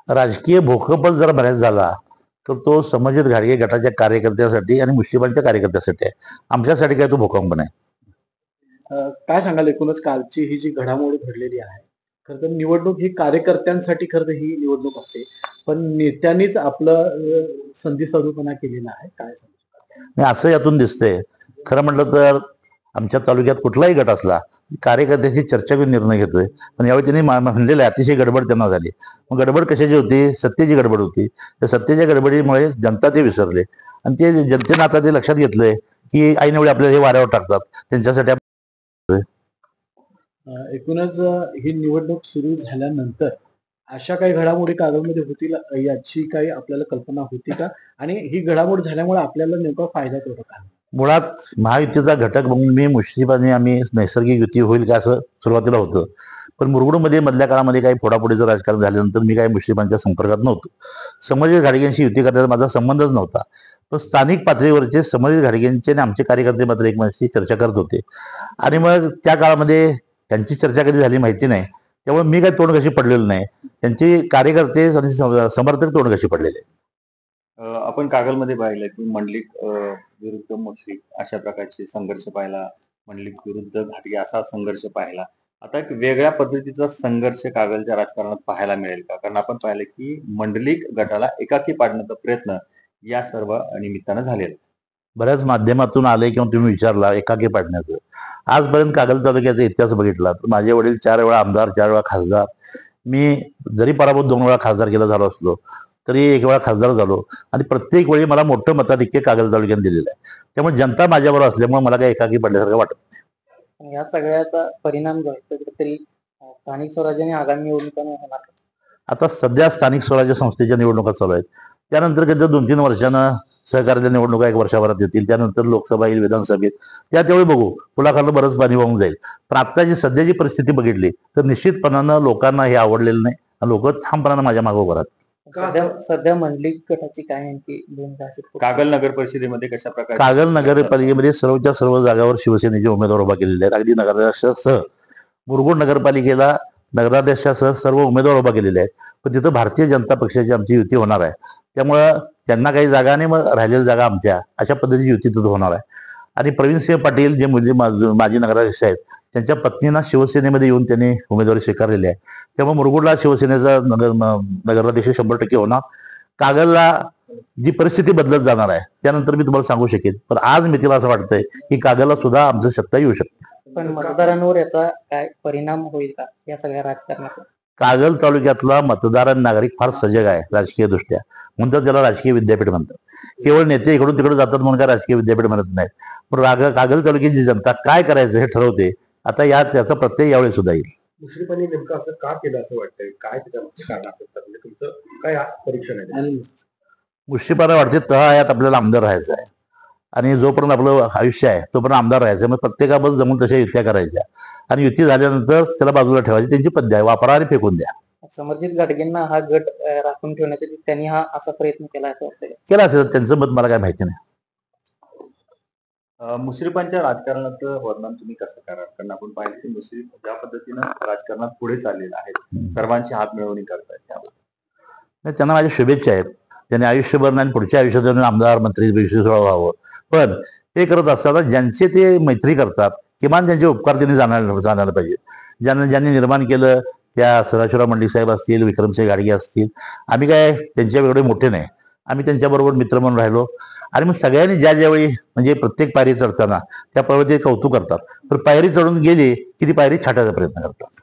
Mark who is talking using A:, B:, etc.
A: राजकीय भूकंपच जर बऱ्याच झाला तर तो संबंधित घाडगे गटाच्या कार्यकर्त्यासाठी आणि मुस्लिमांच्या कार्यकर्त्यासाठी आहे. आमच्यासाठी काय तो भूकंप नाही.
B: काय सांगाल एकूणच कालची ही जी घडामोड घडलेली आहे, खरं तर निवडणूक ही कार्यकर्त्यांसाठी खरं तर ही निवडणूक असते. पण नेत्यांनीच आपलं संधी साधूपणा केलेला आहे. काय सांगू?
A: आणि असं यातून दिसतंय. खरं म्हटलं तर आमच्या तालुक्यात कुठलाही गट असला कार्यकर्त्याची चर्चा घेऊन निर्णय घेतोय. पण यावेळी त्यांनी म्हणलेलं आहे अतिशय गडबड त्यांना झाली. मग गडबड कशाची होती? सत्तेची गडबड होती. त्या सत्तेच्या गडबडीमुळे जनता ते विसरले आणि ते जनतेनं आता ते लक्षात घेतलंय की ऐनवेळी आपल्याला हे वाऱ्यावर टाकतात. त्यांच्यासाठी
B: एकूणच ही निवडणूक सुरू झाल्यानंतर अशा काही घडामोडी कागदमध्ये होतील याची काही आपल्याला कल्पना होती का? आणि ही घडामोड झाल्यामुळे आपल्याला नेमका फायदा तोटा काय?
A: मुळात महायुतीचा घटक म्हणून मी मुश्रीफ आणि आम्ही नैसर्गिक युती होईल का असं सुरुवातीला होतं. पण मुरगुडमध्ये मधल्या काळामध्ये काही फोडाफोडीचं राजकारण झाल्यानंतर मी काही मुश्रीफांच्या संपर्कात नव्हतो. संबंधित घाडग्यांशी युती करण्याचा माझा संबंधच नव्हता. पण स्थानिक पातळीवरचे संबंधित घाडग्यांचे आणि आमचे कार्यकर्ते मात्र एकमेकांशी चर्चा करत होते. आणि मग त्या काळामध्ये त्यांची चर्चा कधी झाली माहिती नाही. त्यामुळे मी काही तोंड कशी पडलेलो नाही. त्यांचे कार्यकर्ते आणि समर्थक तोंड कशी पडलेले.
C: आपण कागलमध्ये पाहिलं की मंडलिक विरुद्ध मुश्रीफ अशा प्रकारचे संघर्ष पाहिला. मंडलिक विरुद्ध घाटगे असा संघर्ष पाहिला. आता एक वेगळ्या पद्धतीचा संघर्ष कागलच्या राजकारणात पाहायला मिळेल का? कारण आपण पाहिलं की मंडलिक गटाला एकाकी पाडण्याचा प्रयत्न या सर्व निमित्तानं झालेला.
A: बऱ्याच माध्यमातून आले किंवा तुम्ही विचारला एकाकी पाडण्याचं. आजपर्यंत कागल तालुक्याचा इतिहास बघितला तर माझे वडील 4 वेळा आमदार, 4 वेळा खासदार. मी जरी पराभूत 2 वेळा खासदार केला झालो असलो तरी 1 वेळा खासदार झालो आणि प्रत्येक वेळी मला मोठं मताधिक्य कागल तालुक्यात दिलेलं आहे. त्यामुळे जनता माझ्याबरोबर असल्यामुळे मला काही एकाकी पडल्यासारखं वाटत नाही.
D: या सगळ्याचा परिणाम जो आहे कुठेतरी स्थानिक स्वराज्य आणि आगामी निवडणुकांवर होणार.
A: आता सध्या स्थानिक स्वराज्य संस्थेच्या निवडणुका चालू आहेत. त्यानंतर कधी 2-3 वर्षानं सहकार्याच्या निवडणुका 1 वर्षाभरात येतील. त्यानंतर लोकसभा येईल, विधानसभेत. त्या तेवढे बघू. पुलाखालनं बरंच पाणी वाहून जाईल. पण आता सध्याची परिस्थिती बघितली तर निश्चितपणानं लोकांना हे आवडलेलं नाही आणि लोक ठामपणानं माझ्या मागे उभं राहतात.
D: सध्या मंडलिक गटाची काय नेमकी भूमिका असेल?
C: कागल नगर परिषदेमध्ये कशा प्रकारे?
A: कागल नगरपालिकेमध्ये सर्वच्या सर्व जागावर शिवसेनेचे उमेदवार उभा केलेले आहेत. अगदी नगराध्यक्षासह मुरगुड नगरपालिकेला नगराध्यक्षासह सर्व उमेदवार उभा केलेले आहेत. पण तिथं भारतीय जनता पक्षाची आमची युती होणार आहे. त्यामुळं त्यांना काही जागा नाही, मग राहिलेल्या जागा आमच्या अशा पद्धतीची युती तिथं होणार आहे. आणि प्रवीणसिंह पाटील जे माजी नगराध्यक्ष आहेत त्यांच्या पत्नींना शिवसेनेमध्ये येऊन त्यांनी उमेदवारी स्वीकारलेली आहे. त्यामुळे मुरगुडला शिवसेनेचा नगराध्यक्ष 100% होणार. कागलला जी परिस्थिती बदलत जाणार आहे त्यानंतर मी तुम्हाला सांगू शकेन. पण आज मी तिला असं वाटतंय की कागलला सुद्धा आमचं सत्ता येऊ शकते.
D: पण मतदारांवर याचा काय परिणाम होईल का या सगळ्या राजकारणाचा?
A: कागल तालुक्यातला मतदार आणि नागरिक फार सजग आहे राजकीय दृष्ट्या. म्हणतात त्याला राजकीय विद्यापीठ म्हणतात. केवळ नेते इकडून तिकडे जातात म्हणून काय राजकीय विद्यापीठ म्हणत नाहीत. पण कागल तालुक्याची जनता काय करायचं हे ठरवते. आता याचा प्रत्यय यावेळी सुद्धा येईल.
B: मुश्रीफांनी नेमकं असं का केलं असं वाटतंय? काय त्याच्यामध्ये कारण असतं? म्हणजे तुमचं काय परीक्षण आहे?
A: मुश्रीफांना वाटते तळायात आपल्याला आमदार राहायचं आहे आणि जोपर्यंत आपलं आयुष्य आहे तोपर्यंत आमदार राहायचं. मग प्रत्येकाबद्दल जमून तशा युत्या करायच्या आणि युती झाल्यानंतर त्याला बाजूला ठेवायची. त्यांची पद्धत आहे, वापरा आणि फेकून द्या.
D: समर्जित घाटगेंना हा गट राखून ठेवण्यासाठी त्यांनी हा असा प्रयत्न केला असं वाटतं?
A: केला असेल, त्यांचं मत मला काय माहिती नाही.
C: मुश्रीफांच्या राजकारणात वर्णन तुम्ही कसं कराल? कारण आपण पाहिलं की मुश्रीफ ज्या पद्धतीनं राजकारणात पुढे चाललेलं आहे, सर्वांची हात मिळवणी करतायत, त्याबद्दल
A: त्यांना माझ्या शुभेच्छा आहेत. त्यांनी आयुष्यभर नाही पुढच्या आयुष्यात आमदार मंत्री व्हावं. पण ते करत असताना ज्यांचे ते मैत्री करतात किमान त्यांचे उपकार त्यांनी जाणायला पाहिजे. ज्यांनी निर्माण केलं त्या सदाशिवराव मंडलिक साहेब असतील, विक्रमसिंह घाडगे असतील. आम्ही काय त्यांच्या एवढे मोठे नाही. आम्ही त्यांच्याबरोबर मित्र म्हणून राहिलो. आणि मग सगळ्यांनी ज्यावेळी म्हणजे प्रत्येक पायरी चढताना त्या पायरीचे कौतुक करतात. तर पायरी चढून गेली की ती पायरी छाटायचा प्रयत्न करतात.